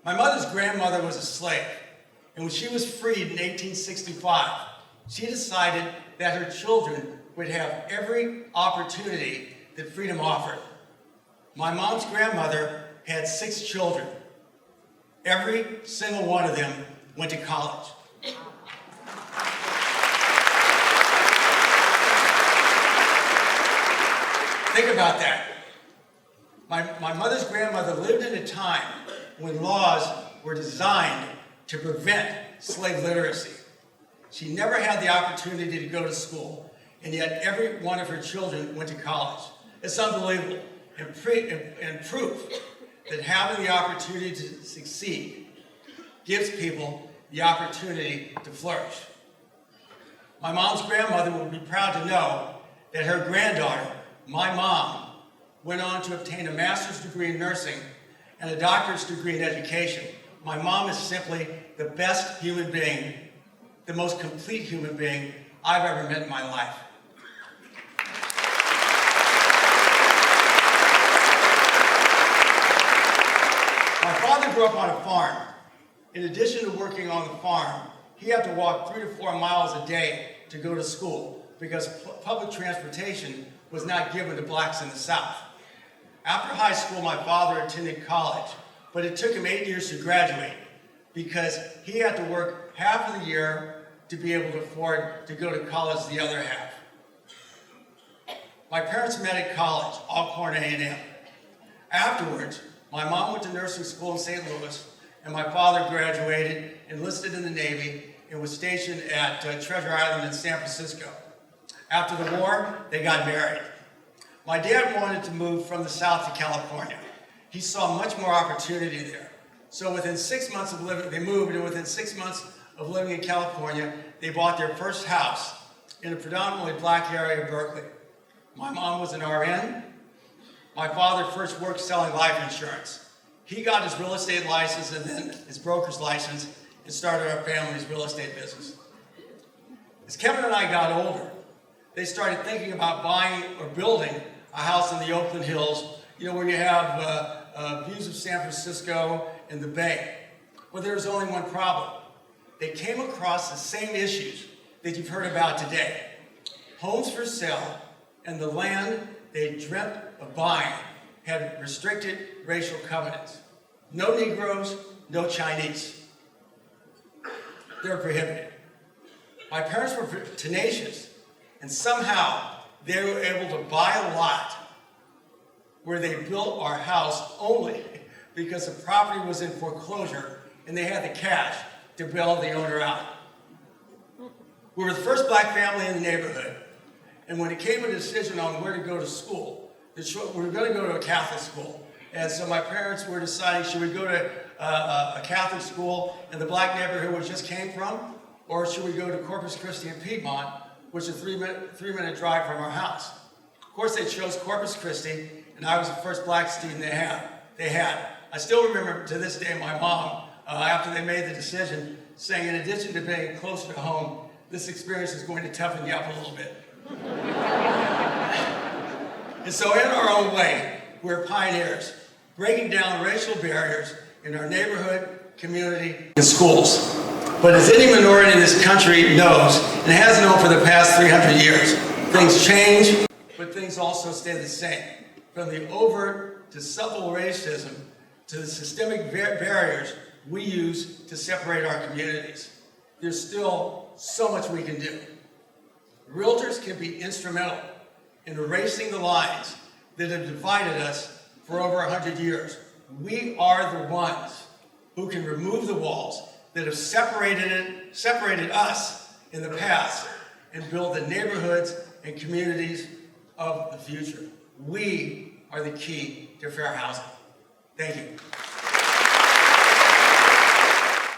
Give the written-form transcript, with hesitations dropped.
My mother's grandmother was a slave, and when she was freed in 1865, she decided that her children would have every opportunity that freedom offered. My mom's grandmother had 6 children. Every single one of them went to college. Think about that. My mother's grandmother lived in a time when laws were designed to prevent slave literacy. She never had the opportunity to go to school, and yet every one of her children went to college. It's unbelievable, and proof that having the opportunity to succeed gives people the opportunity to flourish. My mom's grandmother would be proud to know that her granddaughter, my mom, went on to obtain a master's degree in nursing and a doctorate degree in education. My mom is simply the best human being, the most complete human being I've ever met in my life. My father grew up on a farm. In addition to working on the farm, he had to walk 3 to 4 miles a day to go to school because public transportation was not given to blacks in the South. After high school, my father attended college, but it took him 8 years to graduate because he had to work half of the year to be able to afford to go to college the other half. My parents met at college, Alcorn A&M. Afterwards, my mom went to nursing school in St. Louis, and my father graduated, enlisted in the Navy, and was stationed at Treasure Island in San Francisco. After the war, they got married. My dad wanted to move from the South to California. He saw much more opportunity there. So within 6 months of living, they moved, and within 6 months of living in California, they bought their first house in a predominantly black area of Berkeley. My mom was an RN. My father first worked selling life insurance. He got his real estate license and then his broker's license and started our family's real estate business. As Kevin and I got older, they started thinking about buying or building a house in the Oakland Hills, where you have views of San Francisco and the Bay. Well, there was only one problem. They came across the same issues that you've heard about today. Homes for sale and the land they dreamt of buying had restricted racial covenants. No Negroes, no Chinese. They're prohibited. My parents were tenacious, and somehow they were able to buy a lot where they built our house only because the property was in foreclosure and they had the cash to bail the owner out. We were the first black family in the neighborhood, and when it came to a decision on where to go to school, we were going to go to a Catholic school. And so my parents were deciding, should we go to a Catholic school in the black neighborhood we just came from, or should we go to Corpus Christi in Piedmont, which is a three-minute drive from our house? Of course, they chose Corpus Christi, and I was the first black student they had. I still remember to this day my mom, after they made the decision, saying, in addition to being closer to home, this experience is going to toughen you up a little bit. And so in our own way, we're pioneers, breaking down racial barriers in our neighborhood, community, and schools. But as any minority in this country knows, and has known for the past 300 years, things change, but things also stay the same. From the overt to subtle racism to the systemic barriers we use to separate our communities. There's still so much we can do. Realtors can be instrumental in erasing the lines that have divided us for over 100 years. We are the ones who can remove the walls that have separated us in the past and build the neighborhoods and communities of the future. We are the key to fair housing. Thank you.